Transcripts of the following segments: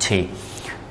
6।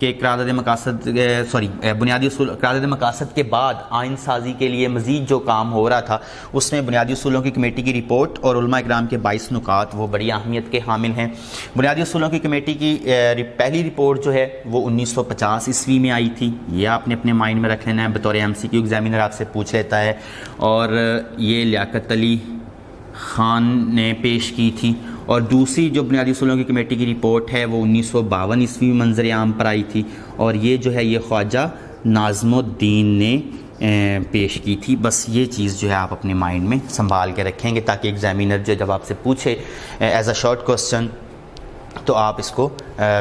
کہ قرارداد مقاصد بنیادی اصول قرارداد مقاصد کے بعد آئین سازی کے لیے مزید جو کام ہو رہا تھا اس میں بنیادی اصولوں کی کمیٹی کی رپورٹ اور علماء اکرام کے 22 نکات وہ بڑی اہمیت کے حامل ہیں۔ بنیادی اصولوں کی کمیٹی کی پہلی رپورٹ جو ہے وہ 1950 عیسوی میں آئی تھی، یہ آپ نے اپنے مائنڈ میں رکھ لینا ہے، بطور MCQ ایگزامینر آپ سے پوچھ لیتا ہے، اور یہ لیاقت علی خان نے پیش کی تھی۔ اور دوسری جو بنیادی اصولوں کی کمیٹی کی رپورٹ ہے وہ 1952 عیسوی میں منظر عام پر آئی تھی، اور یہ جو ہے یہ خواجہ ناظم الدین نے پیش کی تھی۔ بس یہ چیز جو ہے آپ اپنے مائنڈ میں سنبھال کے رکھیں گے تاکہ ایگزامینر جو جب آپ سے پوچھے ایز اے شارٹ کوسچن تو آپ اس کو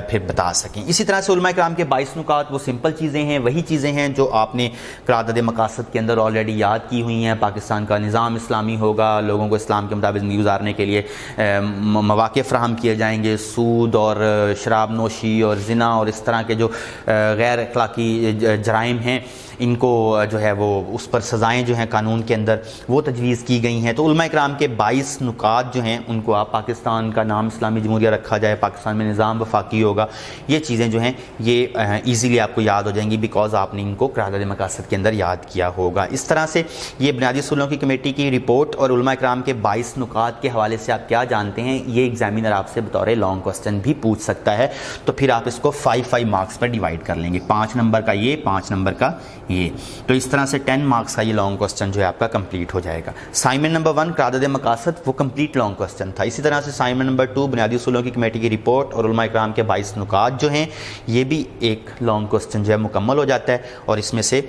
پھر بتا سکیں۔ اسی طرح سے علماء کرام کے 22 نکات وہ سمپل چیزیں ہیں، وہی چیزیں ہیں جو آپ نے قرارداد مقاصد کے اندر آلریڈی یاد کی ہوئی ہیں۔ پاکستان کا نظام اسلامی ہوگا، لوگوں کو اسلام کے مطابق زندگی گزارنے کے لیے مواقع فراہم کیے جائیں گے، سود اور شراب نوشی اور زنا اور اس طرح کے جو غیر اخلاقی جرائم ہیں ان کو جو ہے وہ اس پر سزائیں جو ہیں قانون کے اندر وہ تجویز کی گئی ہیں۔ تو علماء کرام کے 22 نکات جو ہیں ان کو آپ پاکستان کا نام اسلامی جمہوریہ رکھا جائے، پاکستان میں نظام وفاقی ہوگا، یہ چیزیں جو ہیں یہ ایزیلی آپ کو یاد ہو جائیں گی بیکاز آپ نے ان کو قرارداد مقاصد کے اندر یاد کیا ہوگا۔ اس طرح سے یہ بنیادی اصولوں کی کمیٹی کی رپورٹ اور علماء کرام کے 22 نکات کے حوالے سے آپ کیا جانتے ہیں، یہ ایگزامینر آپ سے بطور لانگ کوسچن بھی پوچھ سکتا ہے، تو پھر آپ اس کو 5 مارکس پر ڈیوائڈ کر لیں گے، 5 نمبر کا یہ، 5 نمبر کا یہ، تو اس طرح سے 10 مارکس کا یہ لانگ کوسچن جو ہے آپ کا کمپلیٹ ہو جائے گا۔ اسائنمنٹ نمبر 1 قرارداد مقاصد وہ کمپلیٹ لانگ کوسچن تھا۔ اسی طرح سے اسائنمنٹ نمبر 2 بنیادی اصولوں کی کمیٹی کی رپورٹ اور علماء کرام کے 22 نکات جو ہیں یہ بھی ایک لانگ کوسچن جو ہے مکمل ہو جاتا ہے، اور اس میں سے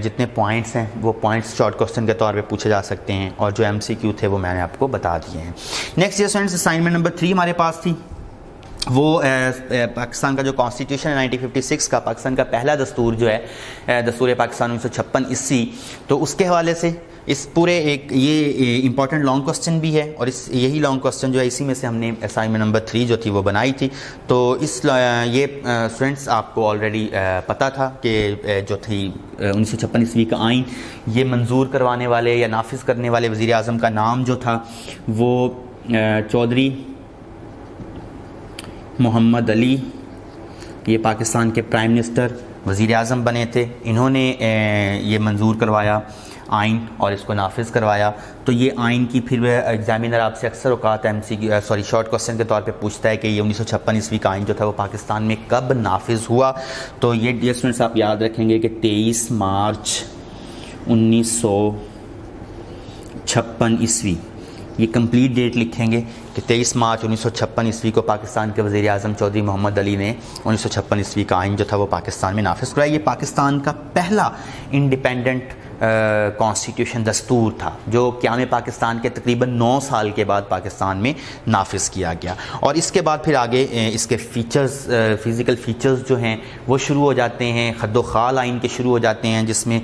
جتنے پوائنٹس ہیں وہ پوائنٹس شارٹ کوسچن کے طور پہ پوچھے جا سکتے ہیں، اور جو MCQ تھے وہ میں نے آپ کو بتا دیے ہیں۔ نیکسٹ اسٹوڈنٹس اسائنمنٹ نمبر 3 ہمارے پاس تھی، وہ پاکستان کا جو کانسٹیٹیوشن ہے 1956 کا، پاکستان کا پہلا دستور جو ہے دستور پاکستان 1956 عیسوی، تو اس کے حوالے سے اس پورے ایک یہ امپورٹنٹ لانگ کوسچن بھی ہے، اور یہی لانگ کوسچن جو ہے اسی میں سے ہم نے اسائنمنٹ نمبر 3 جو تھی وہ بنائی تھی۔ تو یہ اسٹوڈنٹس آپ کو آلریڈی پتہ تھا کہ جو تھی 1956 عیسوی کا آئین، یہ منظور کروانے والے یا نافذ کرنے والے وزیر اعظم کا نام جو تھا وہ چودھری محمد علی، یہ پاکستان کے پرائم منسٹر وزیر اعظم بنے تھے، انہوں نے یہ منظور کروایا آئین اور اس کو نافذ کروایا۔ تو یہ آئین کی پھر ایگزامینر آپ سے اکثر اوقات شارٹ کوسچن کے طور پہ پوچھتا ہے کہ یہ 1956 عیسوی کا آئین جو تھا وہ پاکستان میں کب نافذ ہوا، تو یہ ڈیئر اسٹوڈنٹس آپ یاد رکھیں گے کہ 23 مارچ 1956 عیسوی، یہ کمپلیٹ ڈیٹ لکھیں گے کہ 23 مارچ 1956 عیسوی کو پاکستان کے وزیر اعظم چودھری محمد علی نے 1956 عیسوی کا آئین جو تھا وہ پاکستان میں نافذ کرایا۔ یہ پاکستان کا پہلا انڈیپینڈنٹ کانسٹیٹیوشن دستور تھا جو قیام پاکستان کے تقریباً 9 سال کے بعد پاکستان میں نافذ کیا گیا، اور اس کے بعد پھر آگے اس کے فیچرز فزیکل فیچرز جو ہیں وہ شروع ہو جاتے ہیں، خد و خال آئین کے شروع ہو جاتے ہیں، جس میں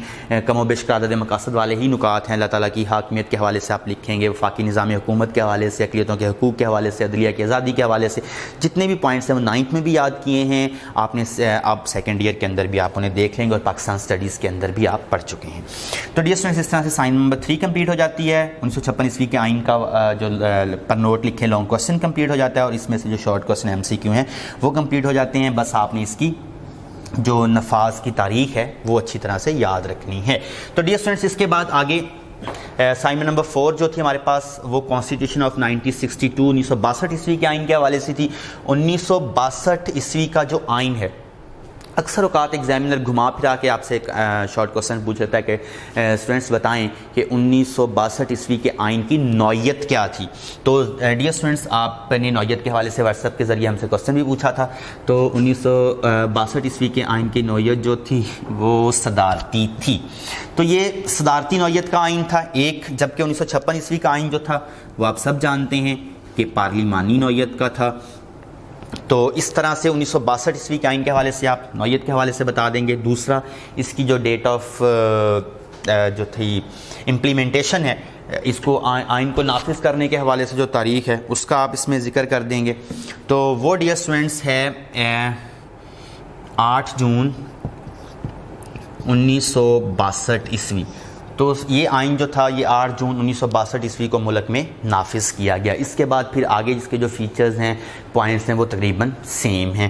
کم و بیش قرارداد مقاصد والے ہی نکات ہیں۔ اللہ تعالیٰ کی حاکمیت کے حوالے سے آپ لکھیں گے، وفاقی نظام حکومت کے حوالے سے، اقلیتوں کے حقوق کے حوالے سے، عدلیہ کی آزادی کے حوالے سے جتنے بھی پوائنٹس ہیں وہ 9th میں بھی یاد کیے ہیں آپ نے، آپ سیکنڈ ایئر کے اندر بھی آپ انہیں دیکھ لیں گے، اور پاکستان اسٹڈیز کے اندر بھی آپ پڑھ چکے ہیں۔ تو ڈیئر اسٹوڈنٹس اس طرح سے سائن نمبر 3 کمپلیٹ ہو جاتی ہے، 1956 عیسوی کے آئین کا جو پر نوٹ لکھے لانگ کوسچن کمپلیٹ ہو جاتا ہے، اور اس میں سے جو شارٹ کوسچن MCQ ہیں وہ کمپلیٹ ہو جاتے ہیں۔ بس آپ نے اس کی جو نفاذ کی تاریخ ہے وہ اچھی طرح سے یاد رکھنی ہے۔ تو ڈیئر اسٹوڈنٹس اس کے بعد آگے اسائنمنٹ نمبر 4 جو تھی ہمارے پاس وہ کانسٹیٹیوشن آف 1962 1962 عیسوی کے آئین کے حوالے سے تھی۔ 1962 عیسوی کا جو آئین ہے، اکثر اوقات ایگزامینر گھما پھرا کے آپ سے ایک شارٹ کوسچن پوچھ لیتا ہے کہ اسٹوڈنٹس بتائیں کہ 1962 عیسوی کے آئین کی نوعیت کیا تھی۔ تو ڈیئر اسٹوڈنٹس آپ نے نوعیت کے حوالے سے واٹس ایپ کے ذریعے ہم سے کوسچن بھی پوچھا تھا، تو 1962 عیسوی کے آئین کی نوعیت جو تھی وہ صدارتی تھی۔ تو یہ صدارتی نوعیت کا آئین تھا ایک، جبکہ 1956 عیسوی کا آئین جو تھا وہ آپ سب جانتے ہیں کہ پارلیمانی نوعیت کا تھا۔ تو اس طرح سے 1962 عیسوی کے آئین کے حوالے سے آپ نوعیت کے حوالے سے بتا دیں گے۔ دوسرا اس کی جو ڈیٹ آف جو تھی امپلیمنٹیشن ہے، اس کو آئین کو نافذ کرنے کے حوالے سے جو تاریخ ہے اس کا آپ اس میں ذکر کر دیں گے۔ تو وہ ڈیئر اسٹوڈنٹس ہے 8 جون 1962 عیسوی۔ تو یہ آئین جو تھا یہ 8 جون 1962 عیسوی کو ملک میں نافذ کیا گیا. اس کے بعد پھر آگے جس کے جو فیچرز ہیں پوائنٹس ہیں وہ تقریباً سیم ہیں,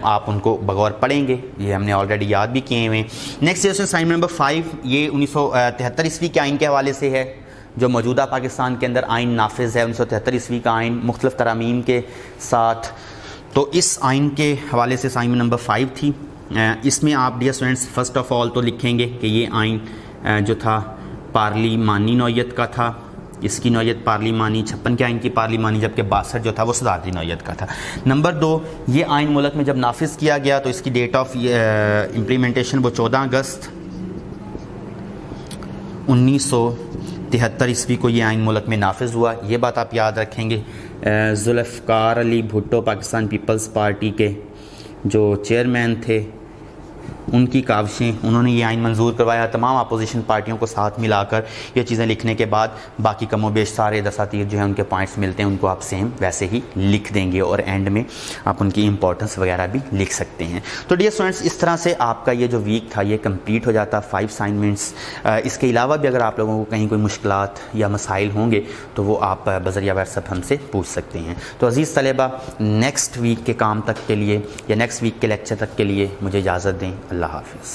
آپ ان کو بغور پڑھیں گے, یہ ہم نے آلریڈی یاد بھی کیے ہوئے ہیں. نیکسٹ جو سائن نمبر 5 یہ 1973 عیسوی کے آئین کے حوالے سے ہے. جو موجودہ پاکستان کے اندر آئین نافذ ہے 1973 عیسوی کا آئین مختلف ترامیم کے ساتھ, تو اس آئین کے حوالے سے اسائنمنٹ نمبر 5 تھی. اس میں آپ dear students first of all تو لکھیں گے کہ یہ آئین جو تھا پارلیمانی نوعیت کا تھا. اس کی نوعیت پارلیمانی, 56 کے آئین کی پارلیمانی, جبکہ 62 جو تھا وہ صدارتی نوعیت کا تھا. نمبر 2, یہ آئین ملک میں جب نافذ کیا گیا تو اس کی ڈیٹ آف امپلیمنٹیشن وہ 14 اگست 1973 عیسوی کو یہ آئین ملک میں نافذ ہوا. یہ بات آپ یاد رکھیں گے. ذوالفقار علی بھٹو پاکستان پیپلز پارٹی کے جو چیئرمین تھے, ان کی کاوشیں, انہوں نے یہ آئین منظور کروایا. تمام اپوزیشن پارٹیوں کو ساتھ ملا کر یہ چیزیں لکھنے کے بعد باقی کم و بیش سارے دساتیر جو ہیں ان کے پوائنٹس ملتے ہیں, ان کو آپ سیم ویسے ہی لکھ دیں گے اور اینڈ میں آپ ان کی امپورٹنس وغیرہ بھی لکھ سکتے ہیں. تو ڈیئر اسٹوڈنٹس اس طرح سے آپ کا یہ جو ویک تھا یہ کمپلیٹ ہو جاتا 5 اسائنمنٹس. اس کے علاوہ بھی اگر آپ لوگوں کو کہیں کوئی مشکلات یا مسائل ہوں گے تو وہ آپ بذریعہ واٹس ایپ ہم سے پوچھ سکتے ہیں. تو عزیز طلبہ, نیکسٹ ویک کے کام تک کے لیے یا نیکسٹ ویک کے لیکچر تک کے لیے مجھے اجازت دیں. اللہ حافظ.